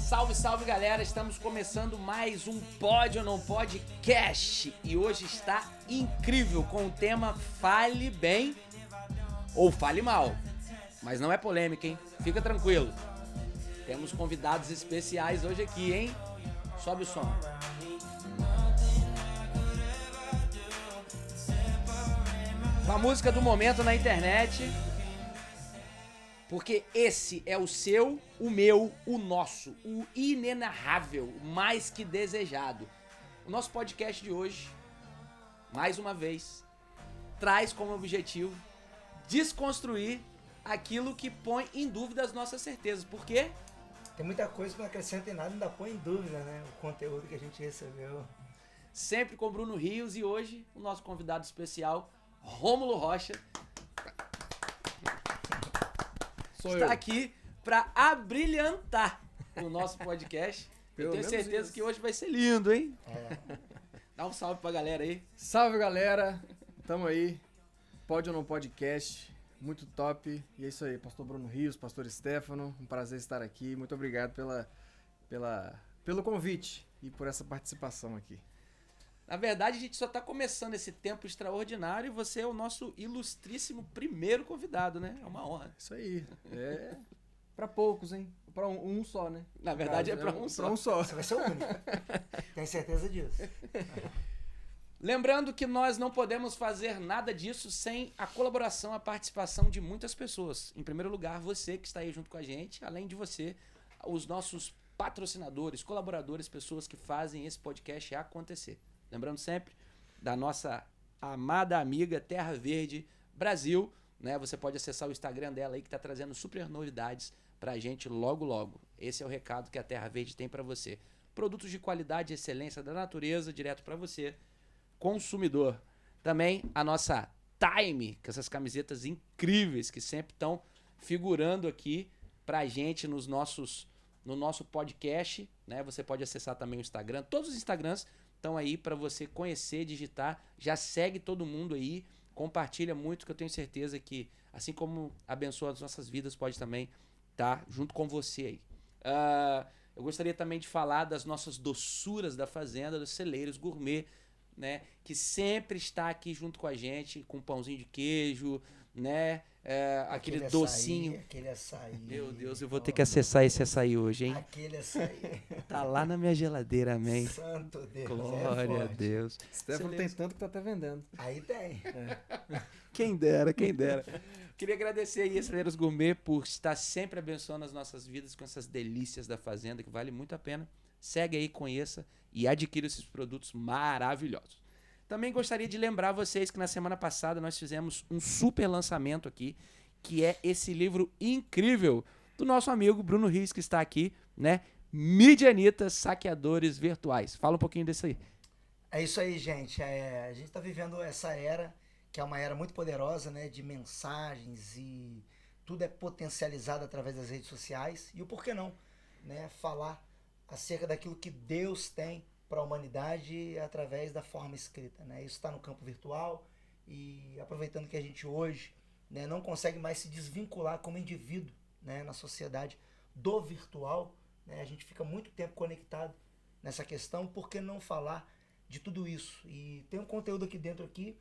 Salve, salve galera, estamos começando mais um Pode ou Não Podcast e hoje está incrível com o tema Fale Bem ou Fale Mal, mas não é polêmica, hein? Fica tranquilo, temos convidados especiais hoje aqui, hein? Sobe o som. Uma música do momento na internet, porque esse é o seu, o meu, o nosso, o inenarrável, o mais que desejado. O nosso podcast de hoje, mais uma vez, traz como objetivo desconstruir aquilo que põe em dúvida as nossas certezas. Por quê? Tem muita coisa que não acrescenta em nada e ainda põe em dúvida, né? O conteúdo que a gente recebeu. Sempre com Bruno Rios e hoje o nosso convidado especial, Rômulo Rocha, está aqui para abrilhantar o nosso podcast. Eu tenho certeza isso. Que hoje vai ser lindo, hein? Dá um salve pra galera aí. Salve, galera. Tamo aí. Pode ou Não Podcast. Muito top. E é isso aí. Pastor Bruno Rios, Pastor Stefano. Um prazer estar aqui. Muito obrigado pelo convite e por essa participação aqui. Na verdade, a gente só tá começando esse tempo extraordinário e você é o nosso ilustríssimo primeiro convidado, né? É uma honra. Isso aí. É pra poucos, hein? Pra um só, né? Na verdade, é pra um só. Pra um só. Você vai ser o único. Tenho certeza disso. Lembrando que nós não podemos fazer nada disso sem a colaboração, a participação de muitas pessoas. Em primeiro lugar, você que está aí junto com a gente. Além de você, os nossos patrocinadores, colaboradores, pessoas que fazem esse podcast acontecer. Lembrando sempre da nossa amada amiga Terra Verde Brasil, né? Você pode acessar o Instagram dela aí que tá trazendo super novidades pra gente logo logo. Esse é o recado que a Terra Verde tem pra você. Produtos de qualidade e excelência da natureza direto pra você, consumidor. Também a nossa Time, com essas camisetas incríveis que sempre estão figurando aqui pra gente no nosso podcast, né? Você pode acessar também o Instagram, todos os Instagrams estão aí para você conhecer, digitar. Já segue todo mundo aí, compartilha muito, que eu tenho certeza que, assim como abençoa as nossas vidas, pode também estar junto com você aí. Eu gostaria também de falar das nossas doçuras da Fazenda, dos Celeiros Gourmet, né, que sempre está aqui junto com a gente, com pãozinho de queijo, né, aquele docinho. Aquele açaí. Meu Deus, eu vou ter que acessar esse açaí hoje, hein? Aquele açaí. Tá lá na minha geladeira, amém. Santo Deus. Glória a Deus. Stefano tem tanto que tá até vendendo. Aí tem. Quem dera, quem dera. Queria agradecer aí a Celeiros Gourmet por estar sempre abençoando as nossas vidas com essas delícias da fazenda, que vale muito a pena. Segue aí, conheça e adquira esses produtos maravilhosos. Também gostaria de lembrar vocês que na semana passada nós fizemos um super lançamento aqui, que é esse livro incrível do nosso amigo Bruno Rios, que está aqui, né? Midianitas Saqueadores Virtuais. Fala um pouquinho disso aí. É isso aí, gente. A gente está vivendo essa era, que é uma era muito poderosa, né? De mensagens e tudo é potencializado através das redes sociais. E o porquê não, né? Falar acerca daquilo que Deus tem para a humanidade através da forma escrita, né? Isso está no campo virtual e aproveitando que a gente hoje, né, não consegue mais se desvincular como indivíduo, né, na sociedade do virtual, né? A gente fica muito tempo conectado nessa questão, por que não falar de tudo isso? E tem um conteúdo aqui dentro aqui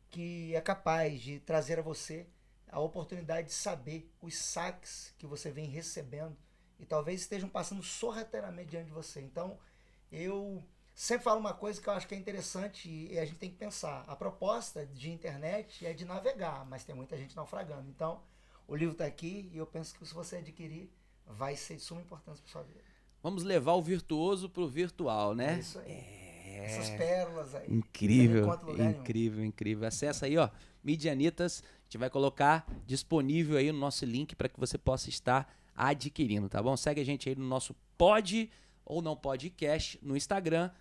que é capaz de trazer a você a oportunidade de saber os saques que você vem recebendo e talvez estejam passando sorrateiramente diante de você. Então, eu sempre falo uma coisa que eu acho que é interessante e a gente tem que pensar. A proposta de internet é de navegar, mas tem muita gente naufragando. Então, o livro está aqui e eu penso que se você adquirir, vai ser de suma importância para sua vida. Vamos levar o virtuoso pro virtual, né? É isso aí. Essas pérolas aí. Incrível, incrível, incrível. Acessa aí, ó, Midianitas. A gente vai colocar disponível aí no nosso link para que você possa estar adquirindo, tá bom? Segue a gente aí no nosso Pode ou Não Podcast no Instagram.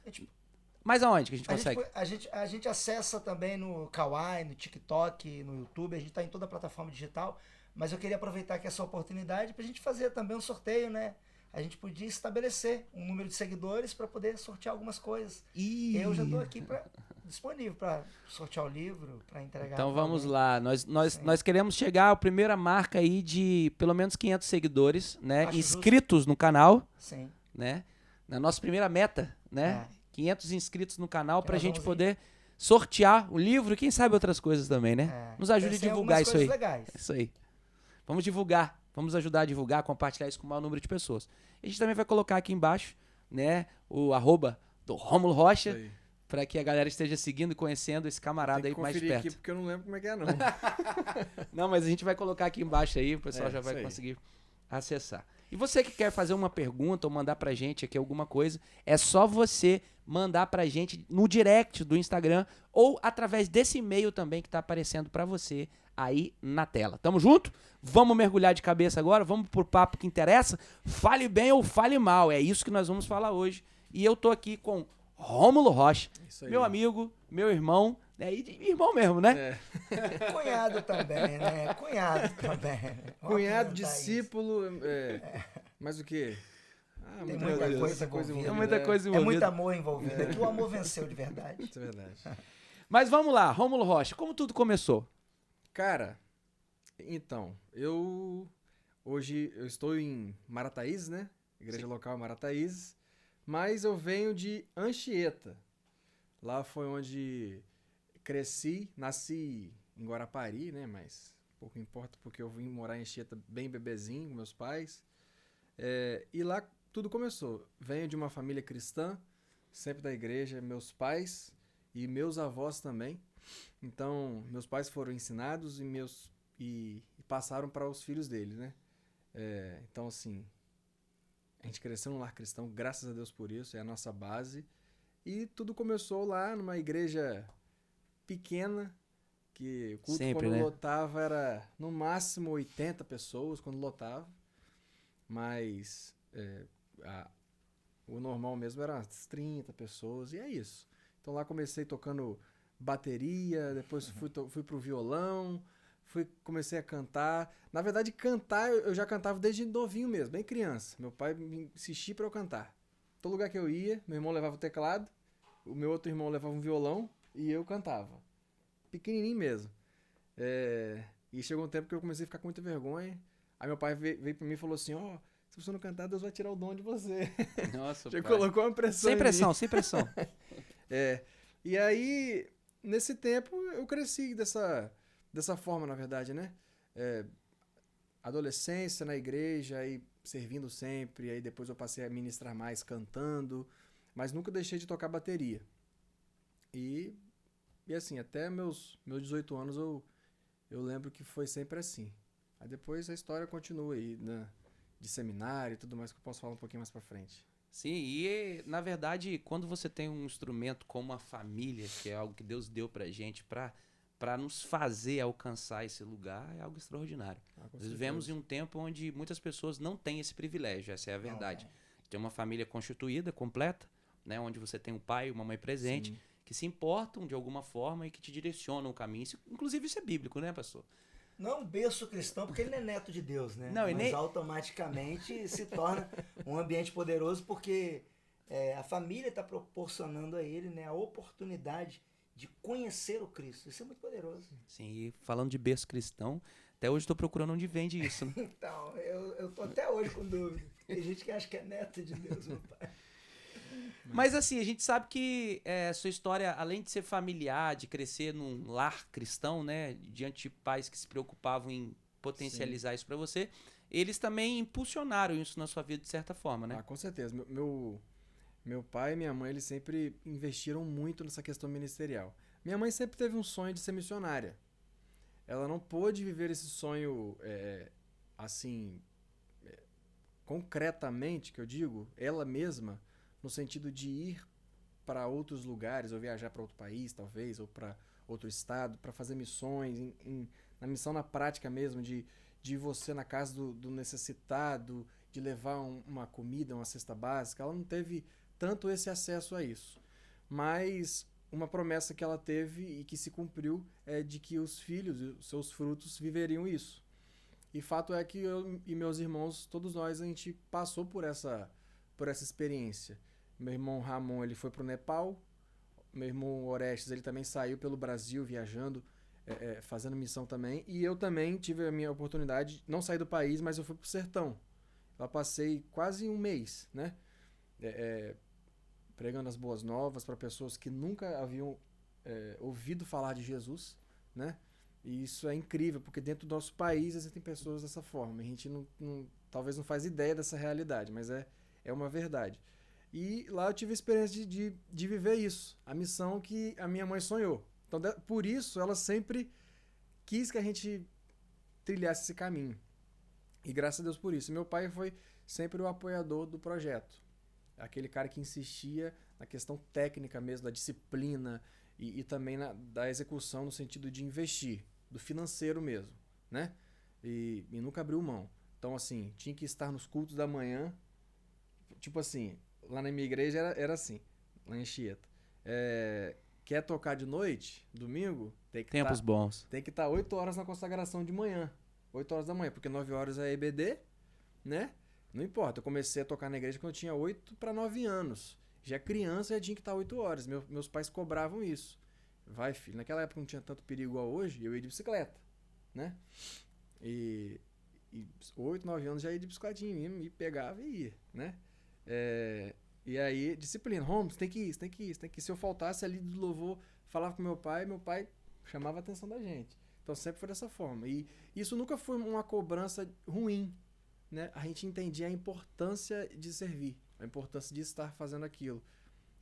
Mas aonde que a gente consegue? A gente acessa também no Kawaii, no TikTok, no YouTube. A gente está em toda a plataforma digital. Mas eu queria aproveitar aqui essa oportunidade para a gente fazer também um sorteio, né? A gente podia estabelecer um número de seguidores para poder sortear algumas coisas. Eu já estou aqui disponível para sortear o livro, para entregar. Então vamos lá. Nós queremos chegar à primeira marca aí de pelo menos 500 seguidores, né? Inscritos no canal. Sim. né? Na nossa primeira meta, né? 500 inscritos no canal pra nós gente vamos poder sortear o livro e quem sabe outras coisas também, né? Nos ajude a Tem divulgar algumas isso aí. coisas legais. Isso aí. Vamos divulgar. Vamos ajudar a divulgar, compartilhar isso com o maior número de pessoas. A gente também vai colocar aqui embaixo, né? O @ do Rômulo Rocha, Isso aí. para que a galera esteja seguindo e conhecendo esse camarada Tem aí que mais conferir perto. aqui porque eu não lembro como é que é, não. Não, mas a gente vai colocar aqui embaixo aí, o pessoal já vai isso aí. conseguir acessar. E você que quer fazer uma pergunta ou mandar pra gente aqui alguma coisa, é só você mandar pra gente no direct do Instagram ou através desse e-mail também que tá aparecendo pra você aí na tela. Tamo junto? Vamos mergulhar de cabeça agora? Vamos pro papo que interessa? Fale bem ou fale mal, é isso que nós vamos falar hoje. E eu tô aqui com Rômulo Rocha, Isso aí. meu amigo, meu irmão, né? E irmão mesmo, né? Cunhado também, né? Cunhado também. Vamos Cunhado, apresentar discípulo, mas o quê? Tem Muita muita coisa coisa envolvida. É muita coisa isso. É envolvida. muito amor envolvido. Aqui o amor venceu de verdade. Isso é verdade. Mas vamos lá, Rômulo Rocha, como tudo começou? Cara, então, hoje eu estou em Marataízes, né? Igreja local Marataízes, mas eu venho de Anchieta. Lá foi onde cresci, nasci em Guarapari, né? Mas pouco importa porque eu vim morar em Anchieta bem bebezinho com meus pais. E lá tudo começou. Venho de uma família cristã, sempre da igreja, meus pais e meus avós também. Então, meus pais foram ensinados e passaram para os filhos deles, né? Então, assim, a gente cresceu num lar cristão, graças a Deus por isso, é a nossa base. E tudo começou lá numa igreja pequena, que o culto Sempre, quando né? lotava era no máximo 80 pessoas, quando lotava. Mas o normal mesmo era umas 30 pessoas, e é isso. Então lá comecei tocando bateria, depois fui pro violão, comecei a cantar. Na verdade, cantar eu já cantava desde novinho mesmo, bem criança. Meu pai me insistia pra eu cantar. Todo lugar que eu ia, meu irmão levava o teclado, o meu outro irmão levava um violão e eu cantava. Pequenininho mesmo. E chegou um tempo que eu comecei a ficar com muita vergonha. Aí meu pai veio pra mim e falou assim, se você não cantar, Deus vai tirar o dom de você. Nossa, Já colocou uma pressão sem em pressão, mim. sem pressão. E aí, nesse tempo, eu cresci dessa forma, na verdade, né? Adolescência na igreja, aí servindo sempre, aí depois eu passei a ministrar mais cantando, mas nunca deixei de tocar bateria. E assim, até meus 18 anos eu lembro que foi sempre assim. Aí depois a história continua aí, né? De seminário e tudo mais, que eu posso falar um pouquinho mais pra frente. Sim, e na verdade, quando você tem um instrumento como a família, que é algo que Deus deu pra gente pra nos fazer alcançar esse lugar, é algo extraordinário. Nós vivemos em um tempo onde muitas pessoas não têm esse privilégio, essa é a verdade. Tem uma família constituída, completa, né, onde você tem um pai e uma mãe presente, Sim. que se importam de alguma forma e que te direcionam o caminho. Inclusive isso é bíblico, né, pastor? Não é um berço cristão, porque ele não é neto de Deus, né? Não, mas automaticamente se torna um ambiente poderoso, porque a família está proporcionando a ele, né, a oportunidade de conhecer o Cristo. Isso é muito poderoso. Sim, e falando de berço cristão, até hoje estou procurando onde vende isso, né? Então, eu tô até hoje com dúvida. Tem gente que acha que é neto de Deus, meu pai. Mas assim, a gente sabe que sua história, além de ser familiar, de crescer num lar cristão, né, diante de pais que se preocupavam em potencializar isso pra você, eles também impulsionaram isso na sua vida de certa forma, né? Ah, com certeza. Meu pai e minha mãe, eles sempre investiram muito nessa questão ministerial. Minha mãe sempre teve um sonho de ser missionária. Ela não pôde viver esse sonho, assim, concretamente, que eu digo, ela mesma, no sentido de ir para outros lugares, ou viajar para outro país, talvez, ou para outro estado, para fazer missões, na missão na prática mesmo, de você na casa do necessitado, de levar uma comida, uma cesta básica. Ela não teve tanto esse acesso a isso. Mas uma promessa que ela teve e que se cumpriu é de que os filhos e os seus frutos viveriam isso. E fato é que eu e meus irmãos, todos nós, a gente passou por essa experiência. Meu irmão Ramon, ele foi para o Nepal. Meu irmão Orestes, ele também saiu pelo Brasil viajando, fazendo missão também. E eu também tive a minha oportunidade, não sair do país, mas eu fui para o sertão. Lá passei quase um mês, né? pregando as boas novas para pessoas que nunca haviam ouvido falar de Jesus, né? E isso é incrível, porque dentro do nosso país existem pessoas dessa forma. A gente talvez não faz ideia dessa realidade, mas é uma verdade. E lá eu tive a experiência de viver isso, a missão que a minha mãe sonhou. Então, por isso, ela sempre quis que a gente trilhasse esse caminho. E graças a Deus por isso. E meu pai foi sempre o apoiador do projeto. Aquele cara que insistia na questão técnica mesmo, da disciplina e também da execução no sentido de investir, do financeiro mesmo, né? E nunca abriu mão. Então, assim, tinha que estar nos cultos da manhã. Tipo assim, lá na minha igreja era assim, lá em Anchieta. Quer tocar de noite, domingo, Tempos bons. tem que estar 8 horas na consagração de manhã. 8 horas da manhã, porque 9 horas é EBD, né? Não importa, eu comecei a tocar na igreja quando eu tinha 8 para 9 anos. Já criança já tinha que estar 8 horas. Meus pais cobravam isso. Vai, filho. Naquela época não tinha tanto perigo igual hoje, eu ia de bicicleta, né? E 8, 9 anos já ia de bicicletinha, me pegava e ia, né? E aí, disciplina. Holmes, tem que ir. Se eu faltasse ali do louvor, falava com meu pai chamava a atenção da gente. Então sempre foi dessa forma. E isso nunca foi uma cobrança ruim, né? A gente entendia a importância de servir, a importância de estar fazendo aquilo.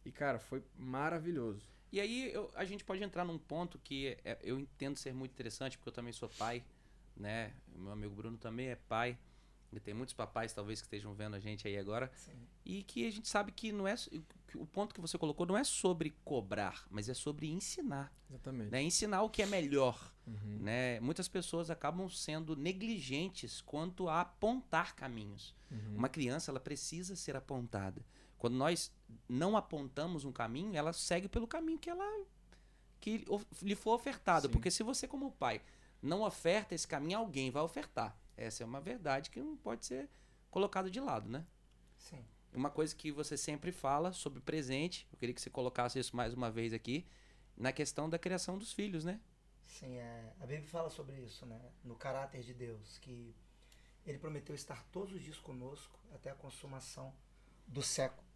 E, cara, foi maravilhoso. E aí a gente pode entrar num ponto que eu entendo ser muito interessante, porque eu também sou pai, né? O meu amigo Bruno também é pai. E tem muitos papais, talvez, que estejam vendo a gente aí agora. Sim. E que a gente sabe que não é... O ponto que você colocou não é sobre cobrar, mas é sobre ensinar. Exatamente. Né? Ensinar o que é melhor. Uhum. Né? Muitas pessoas acabam sendo negligentes quanto a apontar caminhos. Uhum. Uma criança, ela precisa ser apontada. Quando nós não apontamos um caminho, ela segue pelo caminho que lhe for ofertado. Sim. Porque se você, como pai, não oferta esse caminho, alguém vai ofertar. Essa é uma verdade que não pode ser colocada de lado, né? Sim. Uma coisa que você sempre fala sobre presente, eu queria que você colocasse isso mais uma vez aqui, na questão da criação dos filhos, né? Sim, a Bíblia fala sobre isso, né? No caráter de Deus, que ele prometeu estar todos os dias conosco até a consumação do século.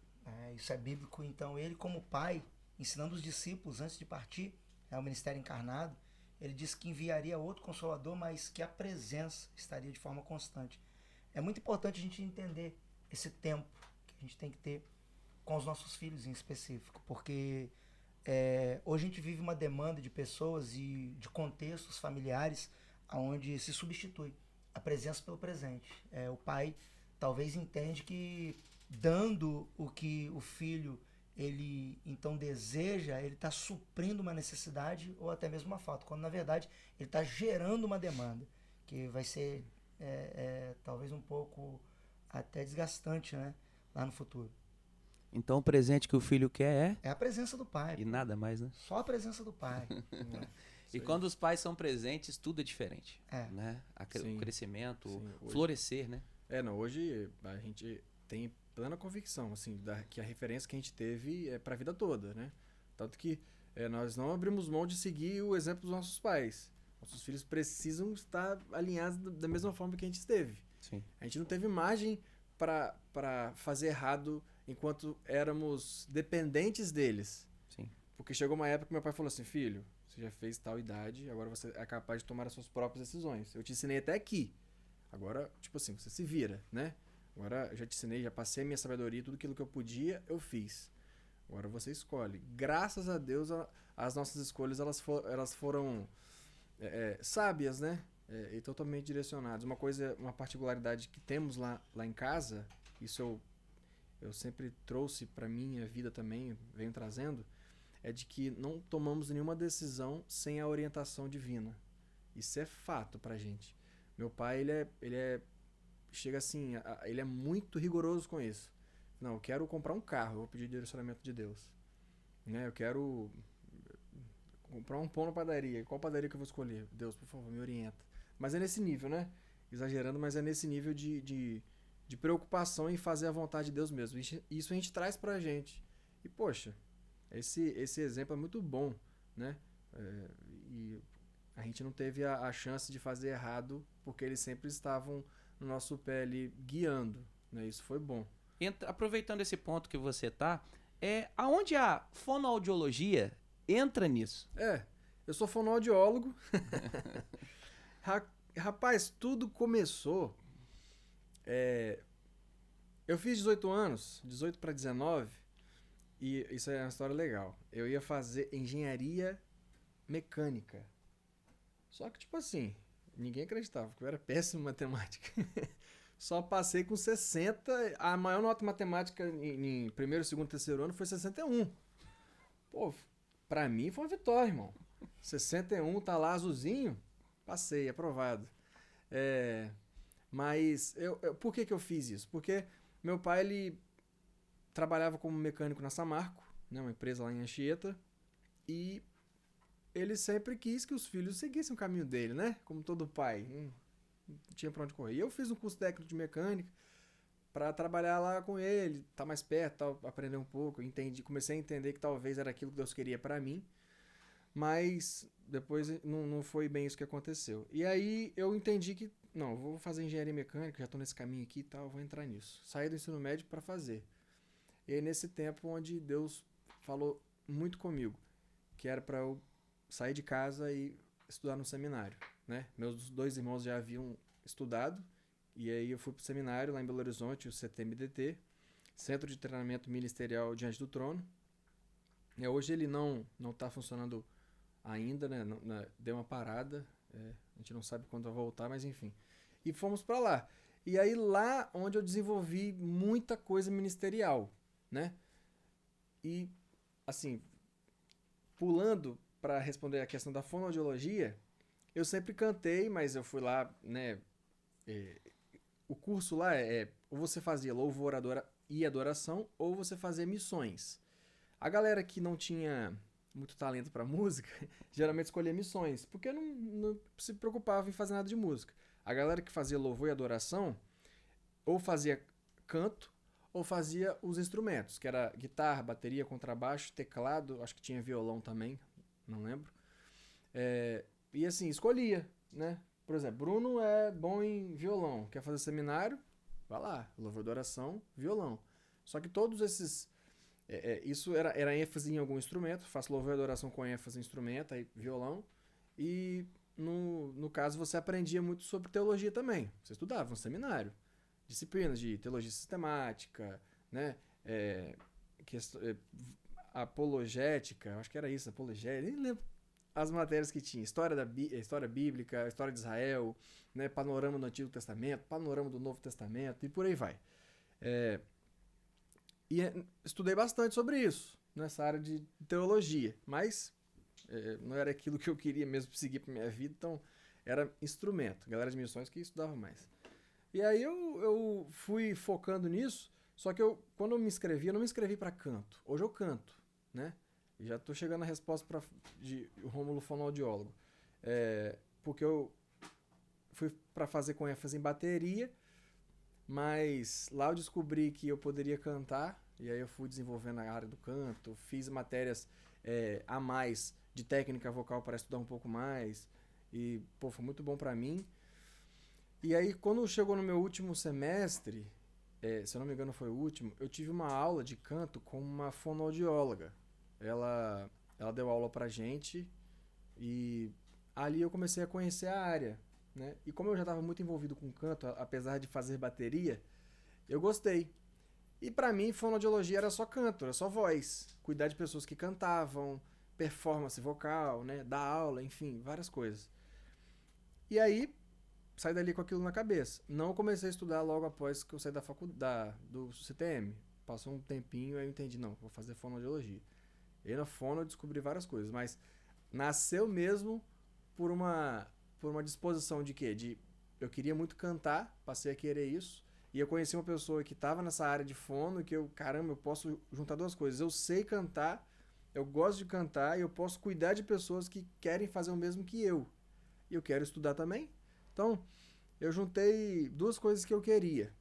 Isso é bíblico, então ele como pai, ensinando os discípulos antes de partir, o ministério encarnado, ele disse que enviaria outro Consolador, mas que a presença estaria de forma constante. É muito importante a gente entender esse tempo que a gente tem que ter com os nossos filhos em específico, porque hoje a gente vive uma demanda de pessoas e de contextos familiares onde se substitui a presença pelo presente. O pai talvez entende que dando o que o filho ele então deseja, ele está suprindo uma necessidade ou até mesmo uma falta, quando na verdade ele está gerando uma demanda que vai ser talvez um pouco até desgastante, né, lá no futuro. Então o presente que o filho quer é a presença do pai. E nada mais, né? Só a presença do pai. E quando os pais são presentes, tudo é diferente. Né? O crescimento, o florescer, né? Hoje a gente tem plena convicção, assim, que a referência que a gente teve é para a vida toda, né? Tanto que nós não abrimos mão de seguir o exemplo dos nossos pais. Nossos filhos precisam estar alinhados da mesma forma que a gente esteve. Sim. A gente não teve margem para fazer errado enquanto éramos dependentes deles. Sim. Porque chegou uma época que meu pai falou assim, filho, você já fez tal idade, agora você é capaz de tomar as suas próprias decisões. Eu te ensinei até aqui. Agora, tipo assim, você se vira, né? Agora eu já te ensinei, já passei a minha sabedoria, tudo aquilo que eu podia, eu fiz. Agora você escolhe. Graças a Deus, as nossas escolhas elas foram sábias, né? E totalmente direcionadas. Uma particularidade que temos lá em casa, isso eu sempre trouxe para minha vida também, venho trazendo, é de que não tomamos nenhuma decisão sem a orientação divina. Isso é fato pra gente. Meu pai, chega assim, ele é muito rigoroso com isso. Não, eu quero comprar um carro, eu vou pedir direcionamento de Deus. Né? Eu quero comprar um pão na padaria. Qual padaria que eu vou escolher? Deus, por favor, me orienta. Mas é nesse nível, né? Exagerando, mas é nesse nível de preocupação em fazer a vontade de Deus mesmo. Isso a gente traz pra gente. E, poxa, esse exemplo é muito bom, né? E a gente não teve a chance de fazer errado porque eles sempre estavam no nosso pé ali guiando, né? Isso foi bom. aproveitando esse ponto que você tá, aonde a fonoaudiologia entra nisso? Eu sou fonoaudiólogo. Rapaz, tudo começou... eu fiz 18 anos, 18 para 19, e isso é uma história legal. Eu ia fazer engenharia mecânica. Só que, tipo assim, ninguém acreditava, porque eu era péssimo em matemática. Só passei com 60. A maior nota matemática em primeiro, segundo, terceiro ano foi 61. Pô, pra mim foi uma vitória, irmão. 61, tá lá azulzinho, passei, aprovado. Mas por que eu fiz isso? Porque meu pai, ele trabalhava como mecânico na Samarco, né, uma empresa lá em Anchieta, e ele sempre quis que os filhos seguissem o caminho dele, né? Como todo pai, não tinha pra onde correr. E eu fiz um curso técnico de mecânica para trabalhar lá com ele, tá mais perto, tal, aprender um pouco. Comecei a entender que talvez era aquilo que Deus queria para mim, mas depois não foi bem isso que aconteceu. E aí eu entendi que, não, eu vou fazer engenharia mecânica, já tô nesse caminho aqui e tal, vou entrar nisso. Saí do ensino médio para fazer. E aí nesse tempo onde Deus falou muito comigo, que era para eu sair de casa e estudar no seminário, né? Meus 2 irmãos já haviam estudado, e aí eu fui pro seminário lá em Belo Horizonte, o CTMDT, Centro de Treinamento Ministerial Diante do Trono. Hoje ele não tá funcionando ainda, né? Deu uma parada, a gente não sabe quando vai voltar, mas enfim. E fomos para lá. E aí lá onde eu desenvolvi muita coisa ministerial, né? E, assim, pulando para responder a questão da fonoaudiologia, eu sempre cantei, mas eu fui lá, né? O curso lá ou você fazia louvor e adoração, ou você fazia missões. A galera que não tinha muito talento para música, geralmente escolhia missões, porque não se preocupava em fazer nada de música. A galera que fazia louvor e adoração, ou fazia canto, ou fazia os instrumentos, que era guitarra, bateria, contrabaixo, teclado, acho que tinha violão também, não lembro. E assim, escolhia, né? Por exemplo, Bruno é bom em violão, quer fazer seminário? Vai lá, louvor e adoração, violão. Só que todos esses... isso era ênfase em algum instrumento, faço louvor e adoração com ênfase em instrumento, aí violão. E no caso você aprendia muito sobre teologia também. Você estudava no seminário. Disciplinas de teologia sistemática, né? Apologética, acho que era isso, apologética, nem lembro as matérias que tinha. História bíblica, história de Israel, né? Panorama do Antigo Testamento, panorama do Novo Testamento e por aí vai. Estudei bastante sobre isso, nessa área de teologia, mas não era aquilo que eu queria mesmo seguir para minha vida, então era instrumento, galera de missões que estudava mais. E aí eu fui focando nisso, só que quando eu me inscrevi, eu não me inscrevi para canto. Hoje eu canto, né? E já estou chegando à resposta de Rômulo fonoaudiólogo. Porque eu fui para fazer com ênfase em bateria, mas lá eu descobri que eu poderia cantar, e aí eu fui desenvolvendo a área do canto, fiz matérias a mais de técnica vocal para estudar um pouco mais, e pô, foi muito bom para mim. E aí quando chegou no meu último semestre, se eu não me engano foi o último, eu tive uma aula de canto com uma fonoaudióloga. Ela deu aula pra gente, e ali eu comecei a conhecer a área, né? E como eu já estava muito envolvido com canto, apesar de fazer bateria, eu gostei. E pra mim, fonoaudiologia era só canto, era só voz. Cuidar de pessoas que cantavam, performance vocal, né? Dar aula, enfim, várias coisas. E aí, saí dali com aquilo na cabeça. Não comecei a estudar logo após que eu saí da faculdade, do CTM. Passou um tempinho, aí eu entendi, não, vou fazer fonoaudiologia. E na fono eu descobri várias coisas, mas nasceu mesmo por uma disposição de quê? Eu queria muito cantar, passei a querer isso, e eu conheci uma pessoa que estava nessa área de fono, que eu posso juntar duas coisas. Eu sei cantar, eu gosto de cantar, e eu posso cuidar de pessoas que querem fazer o mesmo que eu. E eu quero estudar também. Então, eu juntei duas coisas que eu queria.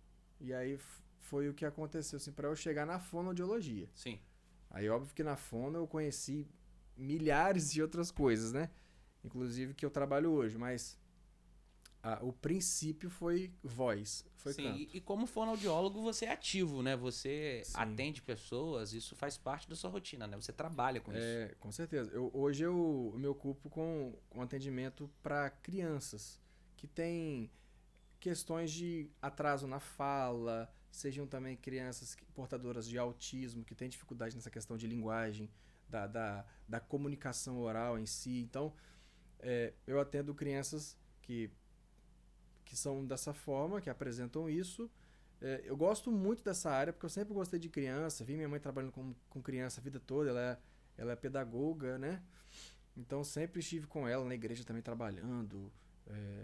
E aí foi o que aconteceu, assim, para eu chegar na fonoaudiologia. Sim. Aí, óbvio que na fono eu conheci milhares de outras coisas, né? Inclusive que eu trabalho hoje, mas o princípio foi voz, foi Sim, canto. e como fonoaudiólogo você é ativo, né? Você Sim. atende pessoas, isso faz parte da sua rotina, né? Você trabalha com isso. Com certeza. Hoje eu me ocupo com atendimento para crianças que têm questões de atraso na fala, sejam também crianças portadoras de autismo, que têm dificuldade nessa questão de linguagem, da comunicação oral em si. Então, eu atendo crianças que são dessa forma, que apresentam isso. Eu gosto muito dessa área, porque eu sempre gostei de criança, vi minha mãe trabalhando com criança a vida toda, ela é pedagoga, né? Então sempre estive com ela na igreja também trabalhando.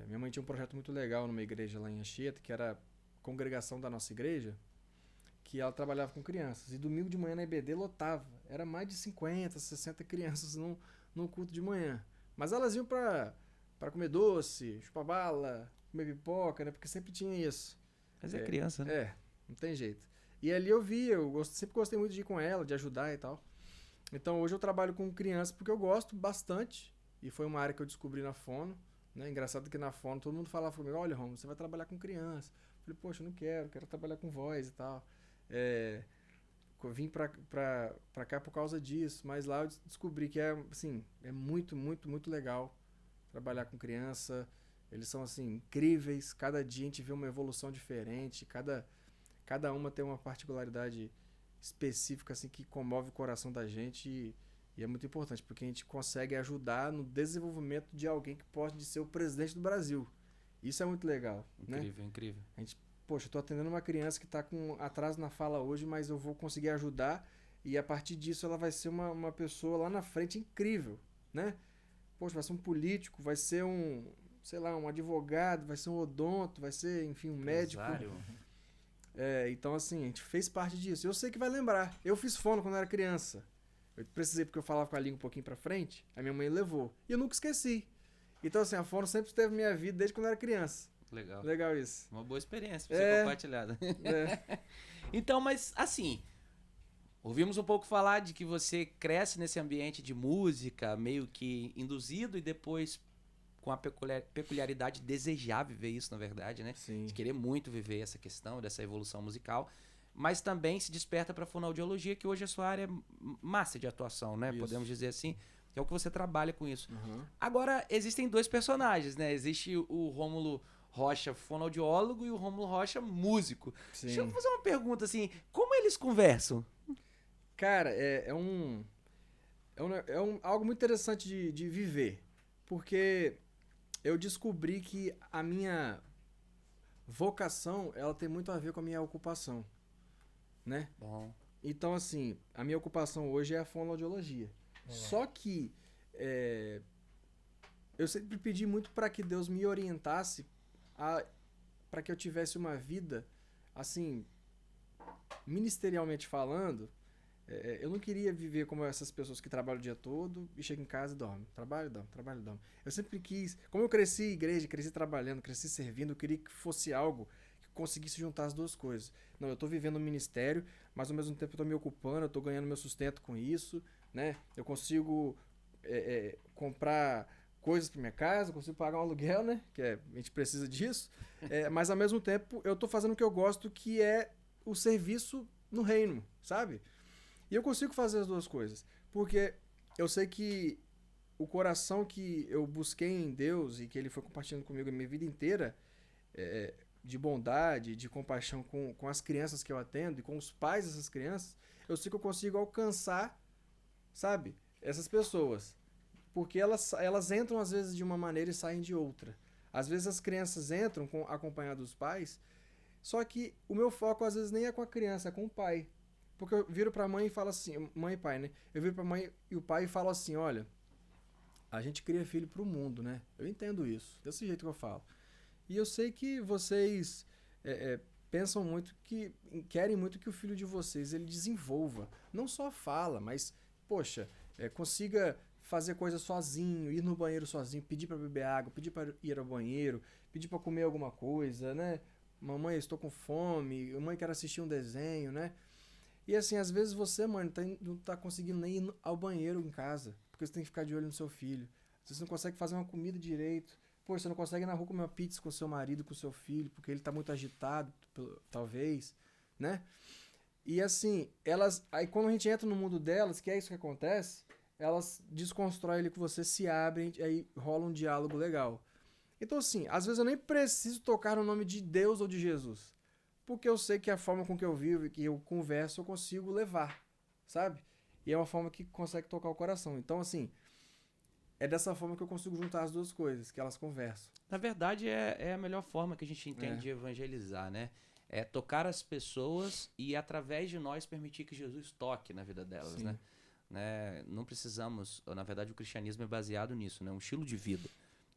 Minha mãe tinha um projeto muito legal numa igreja lá em Anchieta, que era a congregação da nossa igreja, que ela trabalhava com crianças. E domingo de manhã na EBD lotava. Era mais de 50, 60 crianças num culto de manhã. Mas elas iam pra comer doce, chupar bala, comer pipoca, né? Porque sempre tinha isso. Mas é criança, né? Não tem jeito. E ali eu via, sempre gostei muito de ir com ela, de ajudar e tal. Então hoje eu trabalho com crianças porque eu gosto bastante. E foi uma área que eu descobri na Fono. Né? Engraçado que na Fono todo mundo falava comigo, olha, Romulo, você vai trabalhar com criança. Eu falei, poxa, eu não quero trabalhar com voz e tal. Eu vim pra cá por causa disso, mas lá eu descobri que é muito, muito, muito legal trabalhar com criança. Eles são assim incríveis, cada dia a gente vê uma evolução diferente, cada uma tem uma particularidade específica assim que comove o coração da gente e é muito importante, porque a gente consegue ajudar no desenvolvimento de alguém que pode ser o presidente do Brasil. Isso é muito legal, Incrível, né? incrível. A gente, poxa, eu tô atendendo uma criança que tá com atraso na fala hoje, mas eu vou conseguir ajudar e a partir disso ela vai ser uma pessoa lá na frente incrível, né? Poxa, vai ser um político, vai ser sei lá, um advogado, vai ser um odonto, vai ser, enfim, um médico. Então, assim, a gente fez parte disso. Eu sei que vai lembrar. Eu fiz fono quando eu era criança. Eu precisei porque eu falava com a língua um pouquinho pra frente, a minha mãe levou. E eu nunca esqueci. Então, assim, a fono sempre esteve na minha vida desde quando eu era criança. Legal. Legal isso. Uma boa experiência pra ser compartilhada. Então, mas assim, ouvimos um pouco falar de que você cresce nesse ambiente de música, meio que induzido e depois com a peculiaridade de desejar viver isso, na verdade, né? Sim. De querer muito viver essa questão, dessa evolução musical. Mas também se desperta para a fonoaudiologia, que hoje é a sua área massa de atuação, né? Isso. Podemos dizer assim. É o que você trabalha com isso. Uhum. Agora, existem dois personagens, né? Existe o Rômulo Rocha, fonoaudiólogo, e o Rômulo Rocha, músico. Sim. Deixa eu fazer uma pergunta assim, como eles conversam? Cara, algo muito interessante de viver, porque eu descobri que a minha vocação, ela tem muito a ver com a minha ocupação, né? Bom. Então, assim, a minha ocupação hoje é a fonoaudiologia. Só que eu sempre pedi muito para que Deus me orientasse para que eu tivesse uma vida, assim, ministerialmente falando. Eu não queria viver como essas pessoas que trabalham o dia todo e chegam em casa e dormem. Trabalho, dorme. Eu sempre quis, como eu cresci em igreja, cresci trabalhando, cresci servindo, eu queria que fosse algo que conseguisse juntar as duas coisas. Não, eu tô vivendo um ministério, mas ao mesmo tempo eu tô me ocupando, eu tô ganhando meu sustento com isso, né? Eu consigo comprar coisas para minha casa, eu consigo pagar um aluguel, né? A gente precisa disso. Mas ao mesmo tempo eu tô fazendo o que eu gosto, que é o serviço no reino, sabe? E eu consigo fazer as duas coisas, porque eu sei que o coração que eu busquei em Deus e que Ele foi compartilhando comigo a minha vida inteira, de bondade, de compaixão com as crianças que eu atendo e com os pais dessas crianças, eu sei que eu consigo alcançar, sabe, essas pessoas. Porque elas entram às vezes de uma maneira e saem de outra. Às vezes as crianças entram acompanhadas dos pais, só que o meu foco às vezes nem é com a criança, é com o pai. Porque eu viro pra mãe e falo assim, mãe e pai, né? Eu viro pra mãe e o pai e falo assim, olha, a gente cria filho pro mundo, né? Eu entendo isso, desse jeito que eu falo. E eu sei que vocês pensam muito querem muito que o filho de vocês ele desenvolva. Não só fala, mas, poxa, consiga fazer coisa sozinho, ir no banheiro sozinho, pedir pra beber água, pedir pra ir ao banheiro, pedir pra comer alguma coisa, né? Mamãe, eu estou com fome, mãe, quero assistir um desenho, né? E assim, às vezes você, mãe, não tá conseguindo nem ir ao banheiro em casa, porque você tem que ficar de olho no seu filho. Você não consegue fazer uma comida direito, pô, você não consegue ir na rua comer uma pizza com seu marido, com seu filho, porque ele tá muito agitado, talvez, né? E assim, aí quando a gente entra no mundo delas, que é isso que acontece, elas desconstroem ele com você, se abrem, aí rola um diálogo legal. Então assim, às vezes eu nem preciso tocar no nome de Deus ou de Jesus, porque eu sei que a forma com que eu vivo e que eu converso, eu consigo levar, sabe? E é uma forma que consegue tocar o coração. Então assim, é dessa forma que eu consigo juntar as duas coisas, que elas conversam. Na verdade, é a melhor forma que a gente entende de evangelizar, né? É tocar as pessoas e, através de nós, permitir que Jesus toque na vida delas, né? Não precisamos... Na verdade, o cristianismo é baseado nisso, né? Um estilo de vida.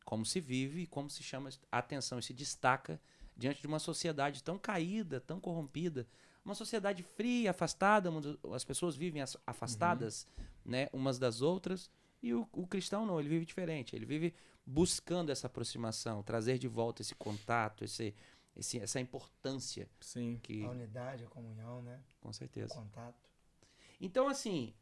Como se vive e como se chama a atenção e se destaca diante de uma sociedade tão caída, tão corrompida. Uma sociedade fria, afastada, onde as pessoas vivem afastadas, né, umas das outras. E o cristão não, ele vive diferente. Ele vive buscando essa aproximação, trazer de volta esse contato, essa importância. Sim. A unidade, a comunhão, né? Com certeza. O contato. Então, assim,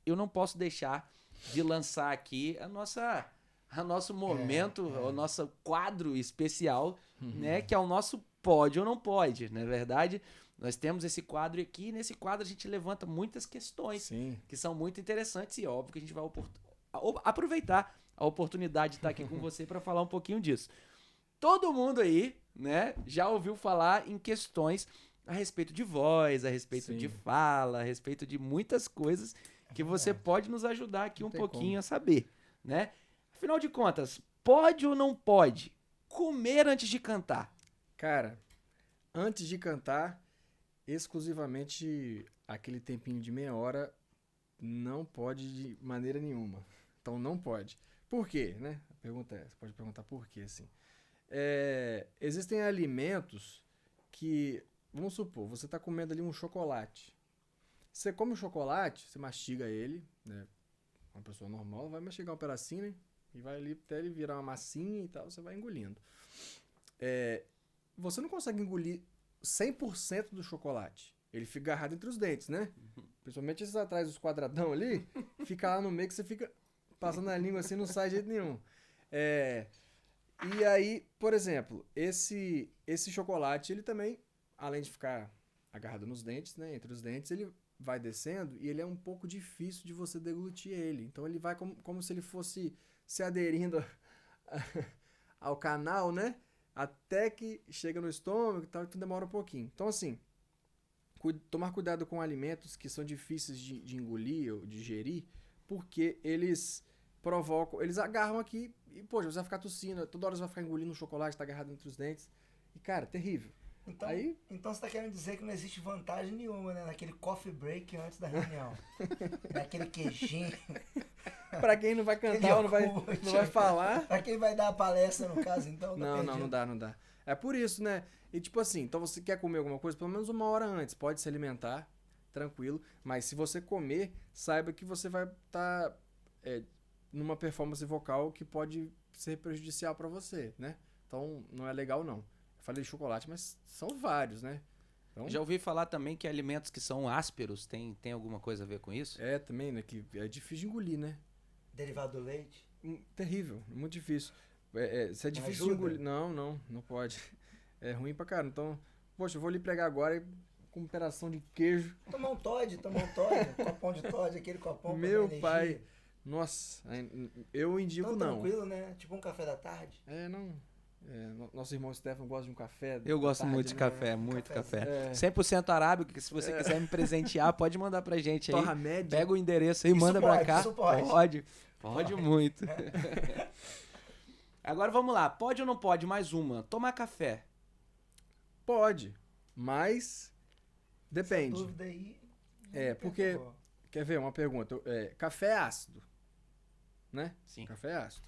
eu não posso deixar de lançar aqui o nosso momento, o nosso quadro especial, né? Que é o nosso pode ou não pode, não é verdade? Nós temos esse quadro aqui, e nesse quadro a gente levanta muitas questões que são muito interessantes e óbvio que a gente vai aproveitar a oportunidade de estar aqui com você para falar um pouquinho disso. Todo mundo aí, né, já ouviu falar em questões a respeito de voz, a respeito de fala, a respeito de muitas coisas que você pode nos ajudar aqui um pouquinho a saber, né? Afinal de contas, pode ou não pode comer antes de cantar? Cara, antes de cantar, exclusivamente aquele tempinho de meia hora não pode de maneira nenhuma. Então não pode. Por quê, né? A pergunta é, você pode perguntar por quê, assim. Existem alimentos que, vamos supor, você está comendo ali um chocolate. Você come o chocolate, você mastiga ele, né? Uma pessoa normal vai mastigar um pedacinho, né? E vai ali até ele virar uma massinha e tal, você vai engolindo. Você não consegue engolir 100% do chocolate. Ele fica agarrado entre os dentes, né? Principalmente esses atrás dos quadradão ali, fica lá no meio que você fica passando a língua assim, não sai de jeito nenhum. E aí, por exemplo, esse chocolate, ele também, além de ficar agarrado nos dentes, né, entre os dentes, ele vai descendo e ele é um pouco difícil de você deglutir ele. Então ele vai como se ele fosse se aderindo ao canal, né? Até que chega no estômago e tal, então demora um pouquinho. Então, assim, tomar cuidado com alimentos que são difíceis de engolir ou digerir, porque eles agarram aqui e, poxa, você vai ficar tossindo, toda hora você vai ficar engolindo um chocolate, tá agarrado entre os dentes. E, cara, terrível. Então você tá querendo dizer que não existe vantagem nenhuma, né? Naquele coffee break antes da reunião. Naquele queijinho. Pra quem não vai cantar ou não vai falar. Pra quem vai dar a palestra, no caso, então. Não dá. É por isso, né? E tipo assim, então você quer comer alguma coisa, pelo menos uma hora antes. Pode se alimentar, tranquilo. Mas se você comer, saiba que você vai estar numa performance vocal que pode ser prejudicial pra você, né? Então não é legal, não. Falei de chocolate, mas são vários, né? Então, já ouvi falar também que alimentos que são ásperos tem alguma coisa a ver com isso? Também, né? Que é difícil de engolir, né? Derivado do leite? Terrível, muito difícil. Se é difícil de engolir... Não pode. É ruim pra caramba. Então, poxa, eu vou lhe pregar agora com um pedação de queijo. Tomar um Todd, um copão de Todd, aquele copão. Meu pai, nossa, eu indico tão não. Tranquilo, né? Tipo um café da tarde. Nosso irmão Stefano gosta de um café. Eu gosto tarde, muito de né? café, muito café. 100% arábico, que se você quiser me presentear, pode mandar pra gente aí. Torra média. Pega o endereço aí, Isso manda pode, pra cá. isso pode. Pode muito. Agora vamos lá, pode ou não pode? Mais uma. Tomar café. Pode, mas depende. Essa dúvida aí. Porque, quer ver uma pergunta? Café é ácido, né? Sim. Café é ácido.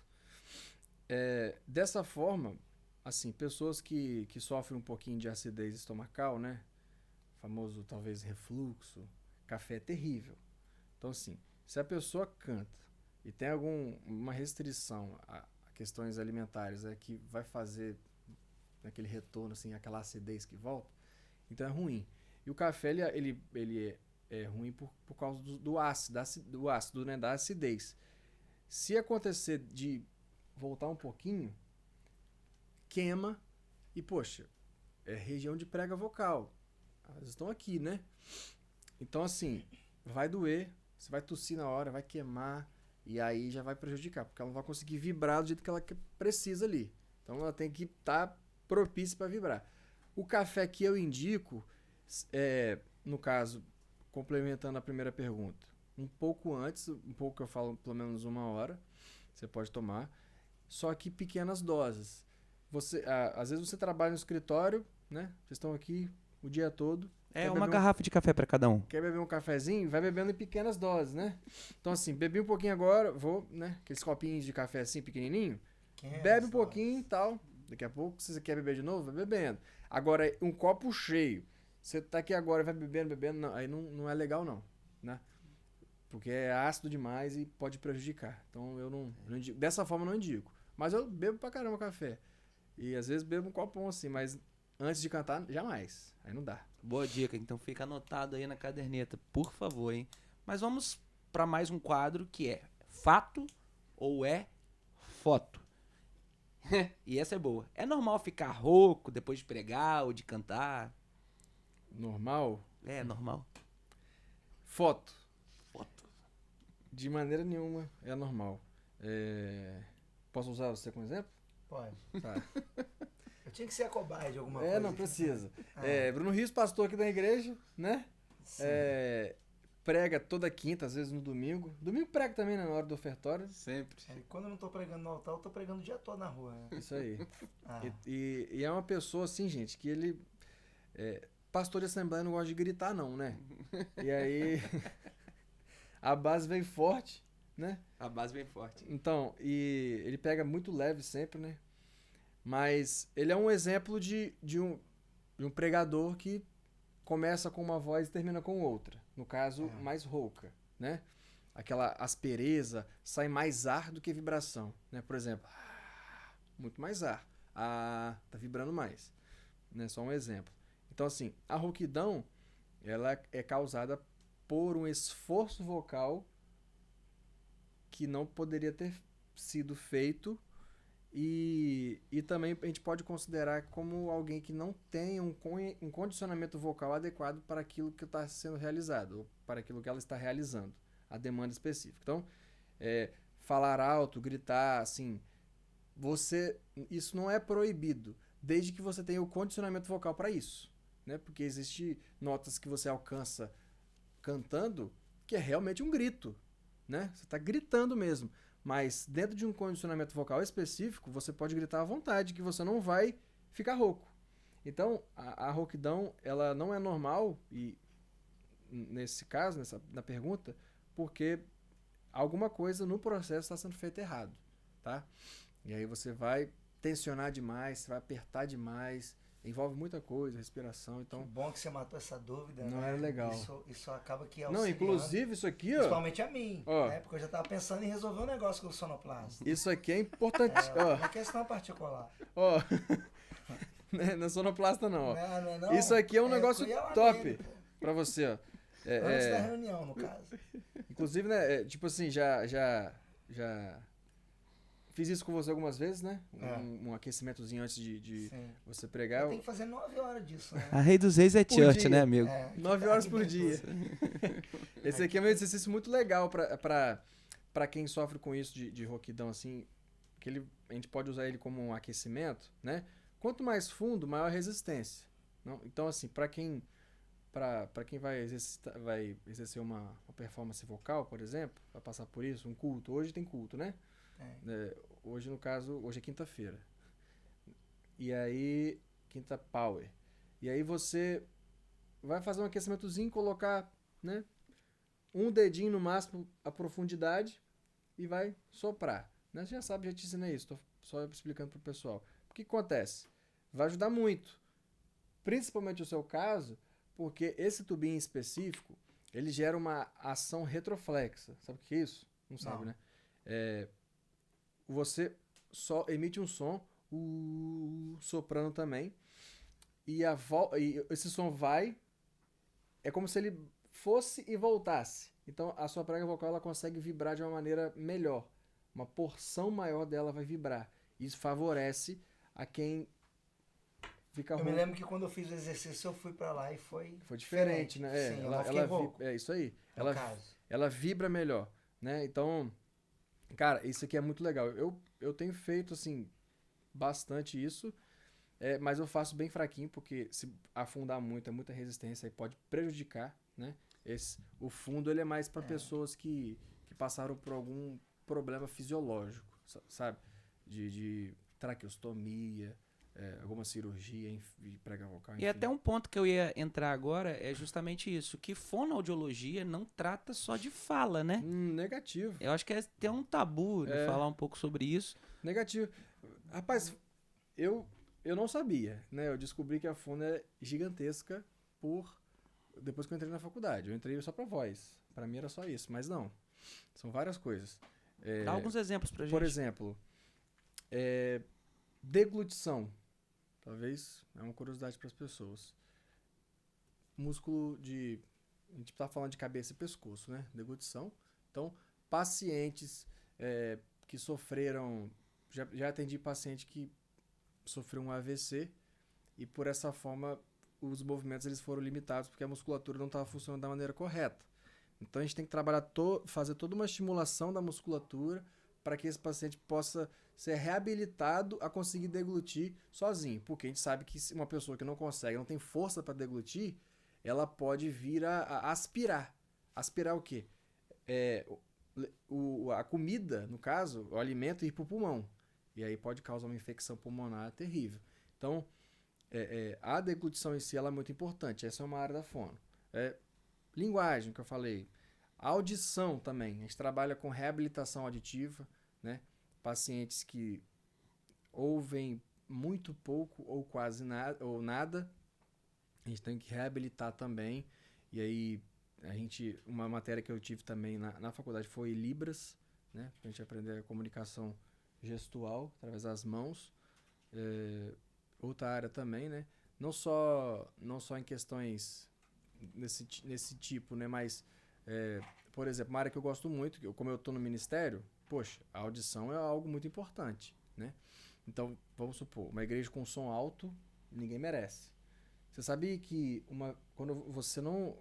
Dessa forma, assim, pessoas que sofrem um pouquinho de acidez estomacal, né? Famoso, talvez, refluxo. Café é terrível. Então, assim, se a pessoa canta e tem alguma restrição a questões alimentares que vai fazer aquele retorno, assim, aquela acidez que volta, então é ruim. E o café, ele é ruim por causa do ácido, né? Da acidez. Se acontecer de voltar um pouquinho, queima e, poxa, é região de prega vocal. Elas estão aqui, né? Então, assim, vai doer, você vai tossir na hora, vai queimar, e aí já vai prejudicar, porque ela não vai conseguir vibrar do jeito que ela precisa ali. Então, ela tem que estar propícia para vibrar. O café que eu indico, no caso, complementando a primeira pergunta, um pouco antes, um pouco que eu falo, pelo menos 1 hora, você pode tomar, só que pequenas doses. Às vezes você trabalha no escritório, né? Vocês estão aqui o dia todo. É uma garrafa de café para cada um. Quer beber um cafezinho? Vai bebendo em pequenas doses, né? Então, assim, bebi um pouquinho agora, vou, né? Aqueles copinhos de café assim, pequenininho. Bebe um pouquinho e tal. Daqui a pouco, se você quer beber de novo, vai bebendo. Agora, um copo cheio. Você tá aqui agora e vai bebendo, não, aí não é legal, não, né? Porque é ácido demais e pode prejudicar. Então, eu não indico. Dessa forma, eu não indico. Mas eu bebo pra caramba café. E às vezes bebo um copão assim, mas antes de cantar, jamais. Aí não dá. Boa dica, então fica anotado aí na caderneta, por favor, hein? Mas vamos para mais um quadro que é fato ou é foto. E essa é boa. É normal ficar rouco depois de pregar ou de cantar? Normal? É normal. Foto. Foto. De maneira nenhuma é normal. Posso usar você como exemplo? Pode. Tá. Eu tinha que ser a cobaia de alguma coisa. Não aqui. precisa. Ah. Bruno Rios, pastor aqui da igreja, né? Sim. Prega toda quinta, às vezes no domingo. Domingo prega também, né, na hora do ofertório. Sempre. Quando eu não tô pregando no altar, eu tô pregando o dia todo na rua, né? Isso aí. Ah. E é uma pessoa assim, gente, que ele... pastor de assembleia não gosta de gritar, não, né? E aí... a base vem forte, né? A base vem forte. Então, e ele pega muito leve sempre, né? Mas ele é um exemplo de um pregador que começa com uma voz e termina com outra. No caso, mais rouca, né? Aquela aspereza, sai mais ar do que vibração, né? Por exemplo, muito mais ar. Tá vibrando mais, né? Só um exemplo. Então, assim, a rouquidão, ela é causada por um esforço vocal que não poderia ter sido feito e também a gente pode considerar como alguém que não tem um condicionamento vocal adequado para aquilo que está sendo realizado, ou para aquilo que ela está realizando, a demanda específica. Então, falar alto, gritar, assim, isso não é proibido, desde que você tenha o condicionamento vocal para isso, né? Porque existem notas que você alcança cantando que é realmente um grito, né? Você está gritando mesmo. Mas dentro de um condicionamento vocal específico, você pode gritar à vontade, que você não vai ficar rouco. Então, a rouquidão, ela não é normal, e nesse caso, na pergunta, porque alguma coisa no processo está sendo feita errado, tá? E aí você vai tensionar demais, você vai apertar demais, envolve muita coisa, respiração, então... Que bom que você matou essa dúvida, não né? era legal. Isso acaba que Não, inclusive isso aqui, ó... Principalmente a mim, ó, né? Porque eu já tava pensando em resolver um negócio com o sonoplasta. Isso aqui é importante, Uma questão particular. ó... Não é sonoplasta não, ó. Não. Isso aqui é um negócio top pô. pra você, ó. Antes da reunião, no caso. Inclusive, né, tipo assim, já fiz isso com você algumas vezes, né? Um aquecimentozinho antes de você pregar. Eu tenho que fazer 9 horas disso, né? A Rei dos Reis é church, dia. né, amigo? 9 horas por dia. Esse aqui é um exercício muito legal pra quem sofre com isso de rouquidão, assim, que a gente pode usar ele como um aquecimento, né? Quanto mais fundo, maior a resistência. Não? Então, assim, para quem vai exercer uma performance vocal, por exemplo, vai passar por isso, um culto. Hoje tem culto, né? Hoje, no caso, hoje é quinta-feira. E aí, quinta power. E aí você vai fazer um aquecimentozinho, colocar, né, um dedinho no máximo a profundidade e vai soprar. Né? Você já sabe, já te ensinei isso, tô só explicando pro pessoal. O que acontece? Vai ajudar muito. Principalmente o seu caso, porque esse tubinho específico, ele gera uma ação retroflexa. Sabe o que é isso? Não sabe, né? Você só emite um som, soprando também, e esse som é como se ele fosse e voltasse. Então, a sua prega vocal ela consegue vibrar de uma maneira melhor, uma porção maior dela vai vibrar. Isso favorece a quem fica Eu rouco. me lembro que quando eu fiz o exercício, eu fui pra lá e foi diferente, né? Sim, eu não fiquei rouco, é isso aí. no caso. Ela vibra melhor, né? Então, cara, isso aqui é muito legal. Eu tenho feito, assim, bastante isso, mas eu faço bem fraquinho, porque se afundar muito, é muita resistência e pode prejudicar, né? O fundo, ele é mais para pessoas que passaram por algum problema fisiológico, sabe? De traqueostomia, alguma cirurgia, de prega vocal, enfim. E até um ponto que eu ia entrar agora é justamente isso, que fonoaudiologia não trata só de fala, né? Negativo. Eu acho que tem um tabu de falar um pouco sobre isso. Negativo. Rapaz, eu não sabia, né? Eu descobri que a fono é gigantesca depois que eu entrei na faculdade. Eu entrei só pra voz. Pra mim era só isso, mas não. São várias coisas. Dá alguns exemplos pra gente. Por exemplo, deglutição. Talvez é uma curiosidade para as pessoas. Músculo de... A gente tá falando de cabeça e pescoço, né? Deglutição. Então, pacientes que sofreram... Já atendi paciente que sofreu um AVC e por essa forma os movimentos eles foram limitados porque a musculatura não estava funcionando da maneira correta. Então a gente tem que trabalhar, fazer toda uma estimulação da musculatura para que esse paciente possa ser reabilitado a conseguir deglutir sozinho. Porque a gente sabe que uma pessoa que não consegue, não tem força para deglutir, ela pode vir a aspirar. Aspirar o quê? A comida, no caso, o alimento ir para o pulmão. E aí pode causar uma infecção pulmonar terrível. Então, a deglutição em si ela é muito importante. Essa é uma área da fono. Linguagem, que eu falei. Audição também. A gente trabalha com reabilitação auditiva, né? Pacientes que ouvem muito pouco ou quase nada, ou nada. A gente tem que reabilitar também. E aí, uma matéria que eu tive também na faculdade foi Libras, né? Pra gente aprender a comunicação gestual através das mãos. Outra área também, né? Não só em questões nesse tipo, né? Mas, por exemplo, uma área que eu gosto muito, como eu estou no ministério, poxa, a audição é algo muito importante, né? Então, vamos supor, uma igreja com som alto, ninguém merece. Você sabia que quando você não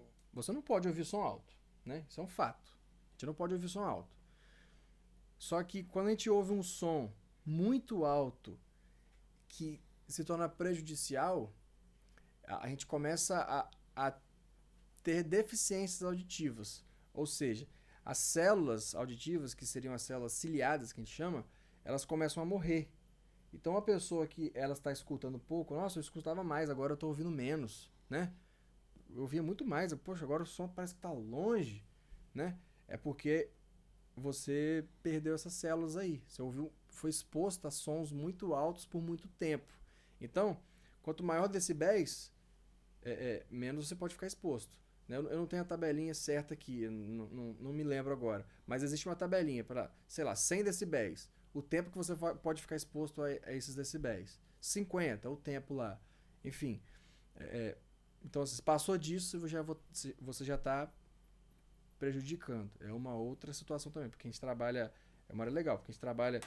pode ouvir som alto, né? Isso é um fato. A gente não pode ouvir som alto. Só que quando a gente ouve um som muito alto que se torna prejudicial, a gente começa a ter deficiências auditivas. Ou seja, as células auditivas, que seriam as células ciliadas, que a gente chama, elas começam a morrer. Então, a pessoa que ela está escutando pouco, nossa, eu escutava mais, agora eu estou ouvindo menos, né? Eu ouvia muito mais, poxa, agora o som parece que está longe, né? É porque você perdeu essas células aí. Você foi exposto a sons muito altos por muito tempo. Então, quanto maior decibéis, menos você pode ficar exposto. Eu não tenho a tabelinha certa aqui, não me lembro agora. Mas existe uma tabelinha para, sei lá, 100 decibéis. O tempo que você pode ficar exposto a esses decibéis. 50, o tempo lá. Enfim. Então, se passou disso, você já está prejudicando. É uma outra situação também, porque a gente trabalha... É uma área legal, porque a gente trabalha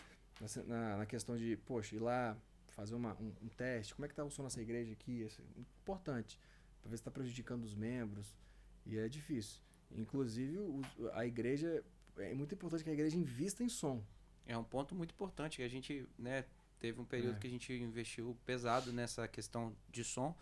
na questão de, poxa, ir lá, fazer um teste. Como é que está o som nessa igreja aqui? É importante. Para ver se está prejudicando os membros. E é difícil. Inclusive, a igreja... É muito importante que a igreja invista em som. É um ponto muito importante que a gente, né, teve um período que a gente investiu pesado nessa questão de som,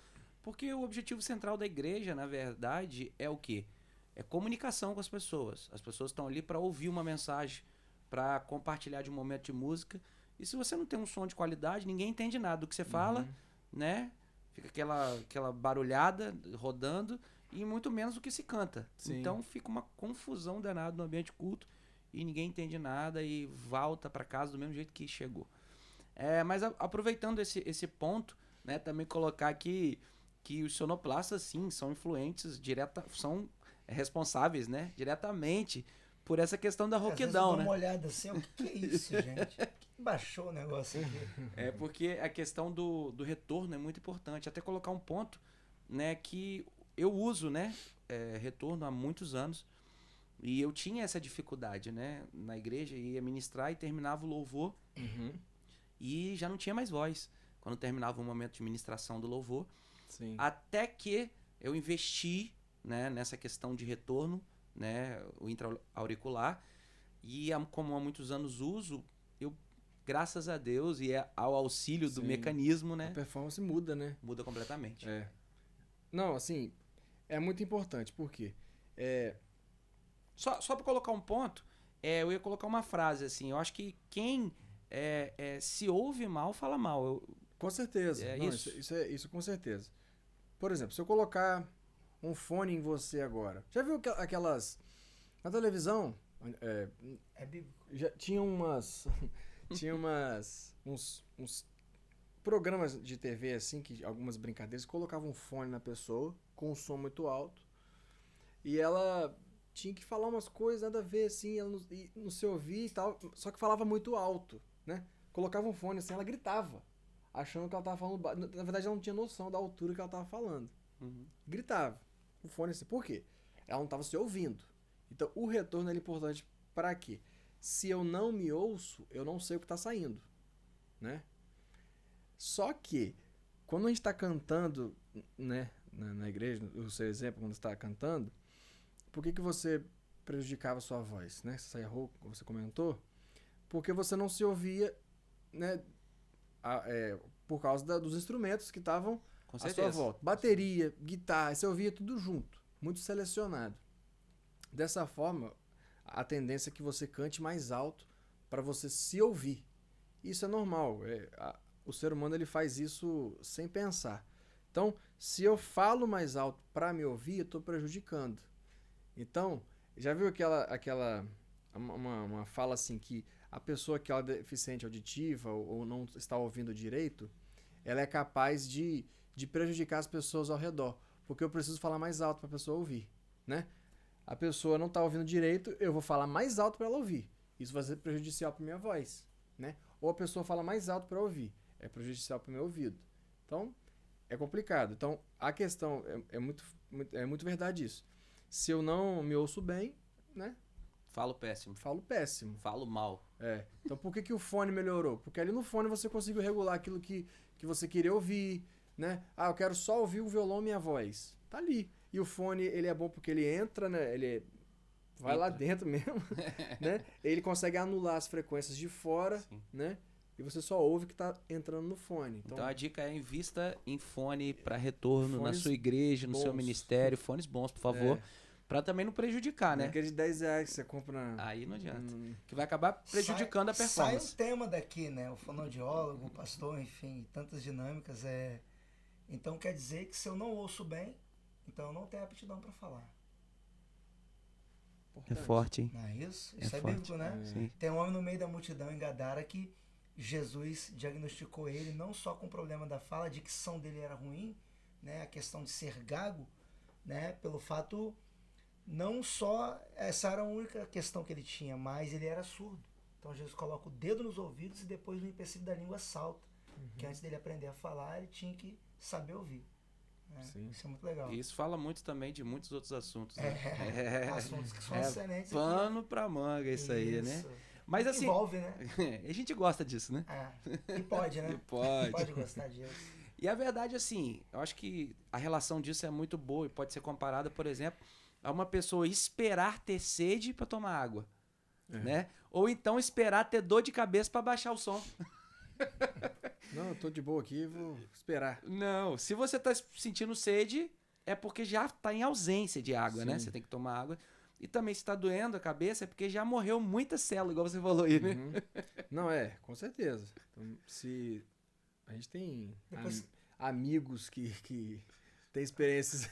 porque o objetivo central da igreja, na verdade, é o quê? É comunicação com as pessoas. As pessoas estão ali para ouvir uma mensagem, para compartilhar de um momento de música. E se você não tem um som de qualidade, ninguém entende nada do que você fala, né? Fica aquela barulhada rodando e muito menos do que se canta. Sim. Então fica uma confusão danada no ambiente culto e ninguém entende nada e volta para casa do mesmo jeito que chegou. Mas aproveitando esse ponto, né, também colocar aqui que os sonoplastas, sim, são influentes, são responsáveis, né, diretamente por essa questão da rouquidão, né? Dá uma olhada assim, o que é isso, gente? Baixou o negócio aqui. Porque a questão do retorno é muito importante. Até colocar um ponto, né, que eu uso, né, retorno há muitos anos. E eu tinha essa dificuldade, né? Na igreja, ia ministrar e terminava o louvor e já não tinha mais voz. Quando terminava o momento de ministração do louvor. Sim. Até que eu investi, né, nessa questão de retorno, né, o intra-auricular. E como há muitos anos uso, eu, graças a Deus e ao auxílio do Sim. mecanismo, A né, performance muda, né? muda completamente. É. Não, assim, é muito importante, porque Só para colocar um ponto, eu ia colocar uma frase assim. Eu acho que quem se ouve mal, fala mal. com certeza. É Não, isso. isso com certeza. Por exemplo, se eu colocar um fone em você agora, já viu aquelas na televisão? É bíblico. Já tinha uns programas de TV assim, que algumas brincadeiras colocavam um fone na pessoa com um som muito alto e ela tinha que falar umas coisas nada a ver assim, ela não se ouvia e tal, só que falava muito alto, né? Colocava um fone assim, ela gritava, achando que ela tava falando na verdade ela não tinha noção da altura que ela tava falando. Gritava. O fone assim, por quê? Ela não tava se ouvindo. Então, o retorno é importante para quê? Se eu não me ouço, eu não sei o que está saindo, né? Só que, quando a gente está cantando, né, na igreja, o seu exemplo, quando você está cantando, por que você prejudicava a sua voz, né? Você saia rouco, como você comentou, porque você não se ouvia, né, por causa dos instrumentos que estavam Com à certeza. sua volta. Bateria, guitarra, você ouvia tudo junto, muito selecionado. Dessa forma, a tendência é que você cante mais alto para você se ouvir. Isso é normal. O ser humano ele faz isso sem pensar. Então, se eu falo mais alto para me ouvir, eu estou prejudicando. Então, já viu uma fala assim que a pessoa que ela é deficiente auditiva ou não está ouvindo direito, ela é capaz de prejudicar as pessoas ao redor, porque eu preciso falar mais alto para a pessoa ouvir, né? A pessoa não está ouvindo direito, eu vou falar mais alto para ela ouvir. Isso vai ser prejudicial para minha voz, né? Ou a pessoa fala mais alto para ouvir, é prejudicial para o meu ouvido. Então, é complicado. Então, a questão é muito verdade isso. Se eu não me ouço bem, né? Falo péssimo. Falo péssimo. Falo mal. Então, por que o fone melhorou? Porque ali no fone você conseguiu regular aquilo que você queria ouvir, né? Ah, eu quero só ouvir o violão e minha voz. Tá ali. E o fone, ele é bom porque ele entra, né? Ele vai lá dentro mesmo, né? Ele consegue anular as frequências de fora, Sim. né? E você só ouve o que tá entrando no fone. Então a dica é invista em fone para retorno na Fones sua igreja, no seu bons. ministério. Fones bons, por favor. Para também não prejudicar, né? Aquele de R$10 que você compra Aí não adianta. Que vai acabar prejudicando a Sai performance. um tema daqui, né? O fonoaudiólogo, o pastor, enfim, tantas dinâmicas. Então quer dizer que se eu não ouço bem, então eu não tenho aptidão para falar. É forte, hein? Não é isso? É Isso é forte. bíblico, né? Sim. Tem um homem no meio da multidão em Gadara que Jesus diagnosticou ele não só com o problema da fala, a dicção dele era ruim, né? A questão de ser gago, né? Pelo fato, não só essa era a única questão que ele tinha, mas ele era surdo. Então Jesus coloca o dedo nos ouvidos e depois o empecilho da língua salta. Que antes dele aprender a falar, ele tinha que saber ouvir. Né? Sim. Isso é muito legal. E isso fala muito também de muitos outros assuntos. Né? Assuntos que são excelentes. Pano pra manga isso aí, né? Mas assim, Envolve, né? a gente gosta disso, né? E pode, né? E pode. Pode gostar disso. E a verdade, assim, eu acho que a relação disso é muito boa e pode ser comparada, por exemplo, a uma pessoa esperar ter sede para tomar água, né? Ou então esperar ter dor de cabeça para baixar o som. Não, eu tô de boa aqui, vou esperar. Não, se você tá sentindo sede, é porque já tá em ausência de água, né? Você tem que tomar água. E também se tá doendo a cabeça, é porque já morreu muita célula, igual você falou aí, né? Não, com certeza. Então, se a gente tem Depois- amigos que têm experiências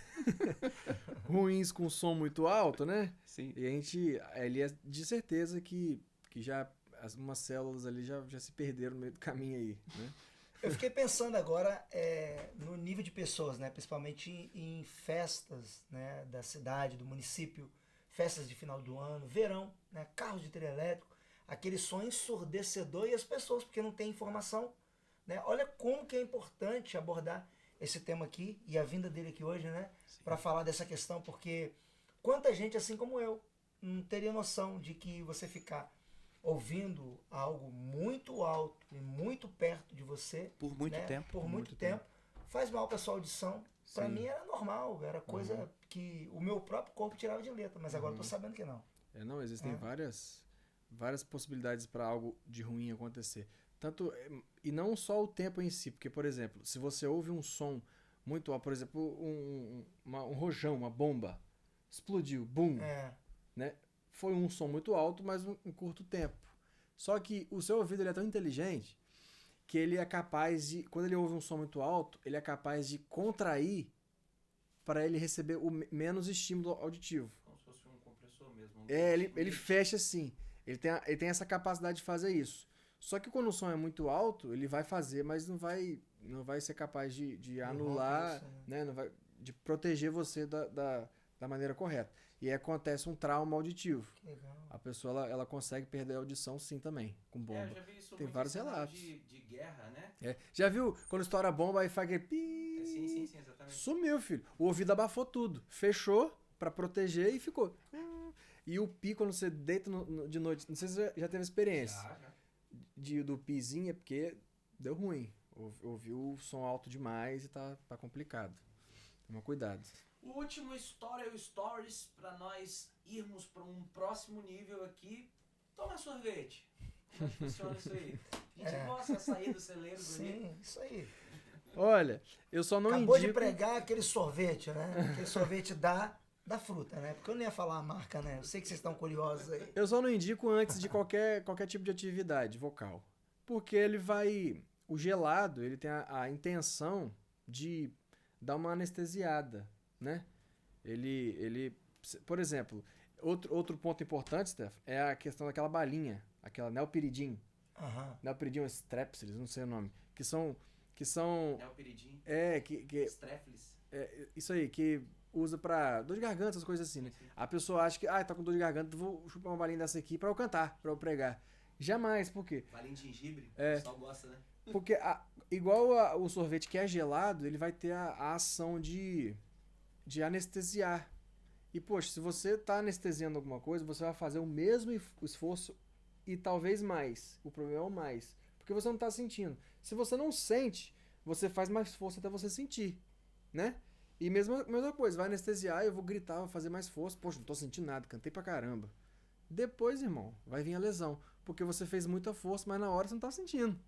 ruins com som muito alto, né? Sim. E a gente, ali é de certeza que já umas células ali já se perderam no meio do caminho aí, né? Eu fiquei pensando agora no nível de pessoas, né? Principalmente em festas, né? Da cidade, do município, festas de final do ano, verão, né? Carros de trilho elétrico, aquele som ensurdecedor e as pessoas, porque não tem informação, né? Olha como que é importante abordar esse tema aqui e a vinda dele aqui hoje, né? Para falar dessa questão, porque quanta gente assim como eu não teria noção de que você ficar ouvindo algo muito alto e muito perto de você, Por muito né, tempo. por muito tempo, faz mal para sua audição. Para Sim. mim era normal, era coisa que o meu próprio corpo tirava de letra, mas agora eu tô sabendo que não. Não, existem É. várias possibilidades para algo de ruim acontecer. Tanto, e não só o tempo em si, porque, por exemplo, se você ouve um som muito alto, por exemplo, um rojão, uma bomba, explodiu, bum, É, né? Foi um som muito alto, mas em curto tempo. Só que o seu ouvido ele é tão inteligente que ele é capaz de, quando ele ouve um som muito alto, ele é capaz de contrair para ele receber o menos estímulo auditivo. Como se fosse um compressor mesmo. Ele fecha assim. Ele tem essa capacidade de fazer isso. Só que quando o som é muito alto, ele vai fazer, mas não vai ser capaz de anular, isso, né? Não vai, de proteger você da maneira correta. E aí acontece um trauma auditivo. que legal. A pessoa ela consegue perder a audição sim também, com bomba. eu já vi isso Tem muito vários em cenário relatos. de guerra, né? Já viu quando estoura a bomba e faz aquele pi? Sim, exatamente. Sumiu, filho. O ouvido abafou tudo. Fechou pra proteger e ficou. E o pi, quando você deita de noite, não sei se você já teve experiência Já. do pizinho, é porque deu ruim. Ouviu o som alto demais e tá complicado. Toma cuidado. O último Stories para nós irmos para um próximo nível aqui. Tomar sorvete. Como é que funciona isso aí? A gente gosta de sair do celeiro bonito. Sim, isso aí. Olha, eu só não Acabou de indico... pregar aquele sorvete, né? Aquele sorvete da fruta, né? Porque eu não ia falar a marca, né? Eu sei que vocês estão curiosos aí. Eu só não indico antes de qualquer tipo de atividade vocal. Porque ele vai... O gelado, ele tem a intenção de dar uma anestesiada, né? Ele... Por exemplo, outro ponto importante, Steph, é a questão daquela balinha, aquela Nelpiridin. Aham. Nelpiridin ou Strepsilis, não sei o nome. Que são... Neopiridin. Strepsilis. Isso aí, que usa pra dor de garganta, essas coisas assim, né? Sim. A pessoa acha que, tá com dor de garganta, vou chupar uma balinha dessa aqui pra eu cantar, pra eu pregar. Jamais, por quê? Balinha de gengibre. O pessoal gosta, né? Porque igual o sorvete que é gelado, ele vai ter a ação de anestesiar. E, poxa, se você tá anestesiando alguma coisa, você vai fazer o mesmo esforço e talvez mais. O problema é o mais. Porque você não tá sentindo. Se você não sente, você faz mais força até você sentir, né? E mesma coisa, vai anestesiar, eu vou gritar, vou fazer mais força. Poxa, não tô sentindo nada, cantei pra caramba. Depois, irmão, vai vir a lesão. Porque você fez muita força, mas na hora você não tá sentindo.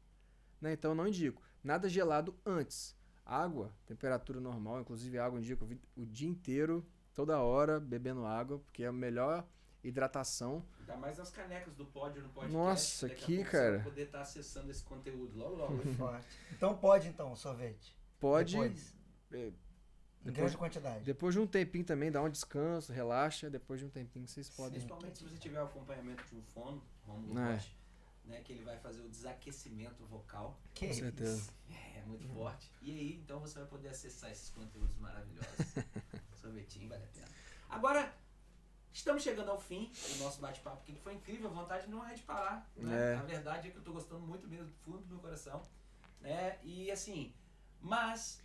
Né? Então eu não indico. Nada gelado antes. Água, temperatura normal, inclusive água eu indico o dia inteiro, toda hora, bebendo água, porque é a melhor hidratação. Ainda mais nas canecas do pódio no podcast. Nossa, Daqui a aqui, pouco cara. Você vai poder estar acessando esse conteúdo logo, logo. Muito forte. Então pode, sorvete. Pode. Depois. Em grande quantidade. Depois de um tempinho também, dá um descanso, relaxa. Depois de um tempinho vocês podem. Principalmente se você tiver o acompanhamento de um fono, Romulo Rocha, né, que ele vai fazer o desaquecimento vocal. Que Com certeza. É muito forte. E aí, então você vai poder acessar esses conteúdos maravilhosos. Sorvetinho, vale a pena. Agora, estamos chegando ao fim do nosso bate-papo, que foi incrível, a vontade não é de parar. Né? A verdade é que eu estou gostando muito mesmo, do fundo do meu coração. Né? E assim, mas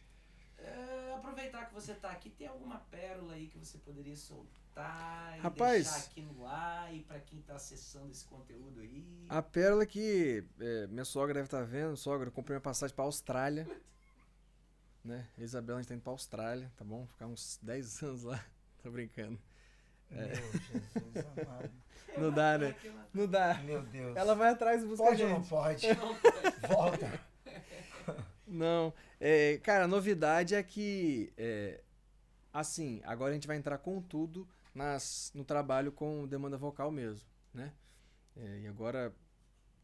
aproveitar que você está aqui, tem alguma pérola aí que você poderia soltar e deixar aqui no ar e para quem está acessando esse conteúdo aí? A pérola que minha sogra deve estar vendo, sogra, eu comprei uma passagem para Austrália. Né? Isabela, a gente tá indo pra Austrália, tá bom? Ficar uns 10 anos lá. Tô brincando. Meu Jesus amado. Não dá, né? Não dá. Meu Deus. Ela vai atrás e busca Pode a ou não gente. pode? Volta. Não. Cara, a novidade é que, assim, agora a gente vai entrar com tudo no trabalho com demanda vocal mesmo, né? E agora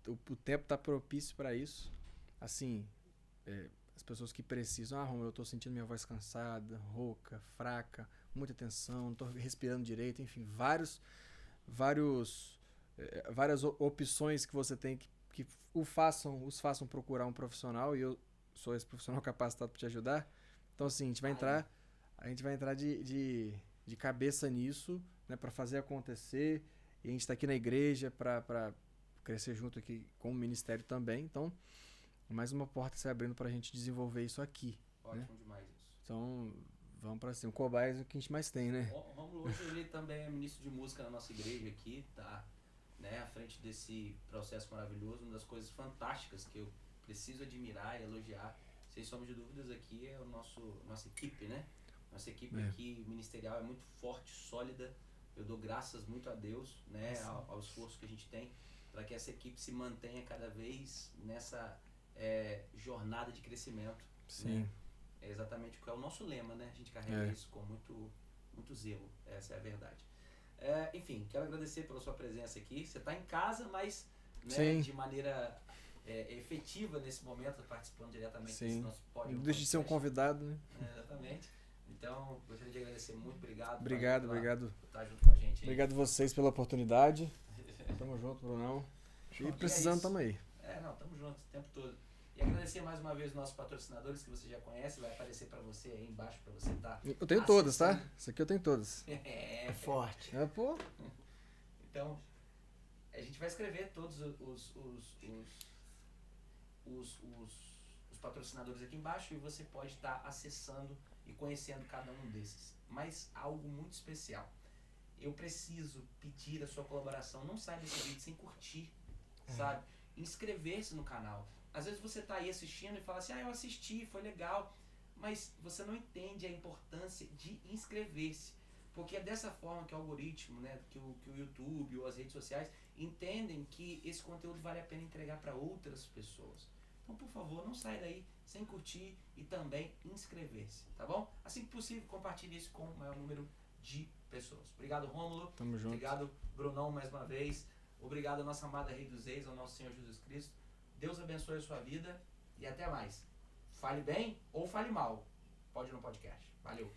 o tempo tá propício para isso. Assim, as pessoas que precisam, Romulo, eu tô sentindo minha voz cansada, rouca, fraca, muita tensão, não tô respirando direito, enfim, várias opções que você tem que os façam procurar um profissional, e eu sou esse profissional capacitado para te ajudar. Então, assim, a gente vai entrar de cabeça nisso, né, para fazer acontecer, e a gente tá aqui na igreja para crescer junto aqui com o ministério também. Então, mais uma porta se abrindo pra gente desenvolver isso aqui. Ótimo, né? demais isso. Então, Vamos pra cima. Cobaias é o que a gente mais tem, né? O Rômulo hoje ele também é ministro de música na nossa igreja aqui, tá? Né, à frente desse processo maravilhoso, uma das coisas fantásticas que eu preciso admirar e elogiar, sem sombra de dúvidas, aqui é nossa equipe, né? Nossa equipe aqui ministerial é muito forte, sólida. Eu dou graças muito a Deus, né, ao esforço que a gente tem para que essa equipe se mantenha cada vez nessa jornada de crescimento. Sim. Né? É exatamente o que é o nosso lema, né? A gente carrega isso com muito zelo, essa é a verdade. Enfim, quero agradecer pela sua presença aqui. Você está em casa, mas né, de maneira efetiva nesse momento, participando diretamente desse nosso podcast. Não deixa de ser um convidado, né? Exatamente. Então, gostaria de agradecer muito. Obrigado. Obrigado. Por estar junto com a gente aí. Obrigado vocês pela oportunidade. Tamo junto, Brunão. E precisando, tamo aí. Tamo junto o tempo todo. E agradecer mais uma vez os nossos patrocinadores que você já conhece, vai aparecer para você aí embaixo para você estar. Eu tenho todas, tá? Isso aqui eu tenho todas. É forte. Pô. Então, a gente vai escrever todos os patrocinadores aqui embaixo e você pode estar acessando e conhecendo cada um desses. Mas algo muito especial. Eu preciso pedir a sua colaboração. Não sai desse vídeo sem curtir, sabe? Inscrever-se no canal. Às vezes você está aí assistindo e fala assim, eu assisti, foi legal. Mas você não entende a importância de inscrever-se. Porque é dessa forma que o algoritmo, né, que o YouTube ou as redes sociais entendem que esse conteúdo vale a pena entregar para outras pessoas. Então, por favor, não saia daí sem curtir e também inscrever-se, tá bom? Assim que possível, compartilhe isso com o maior número de pessoas. Obrigado, Rômulo. Tamo junto. Obrigado, Brunão, mais uma vez. Obrigado à nossa amada Rei dos Reis, ao nosso Senhor Jesus Cristo. Deus abençoe a sua vida e até mais. Fale bem ou fale mal. Pode ir no podcast. Valeu.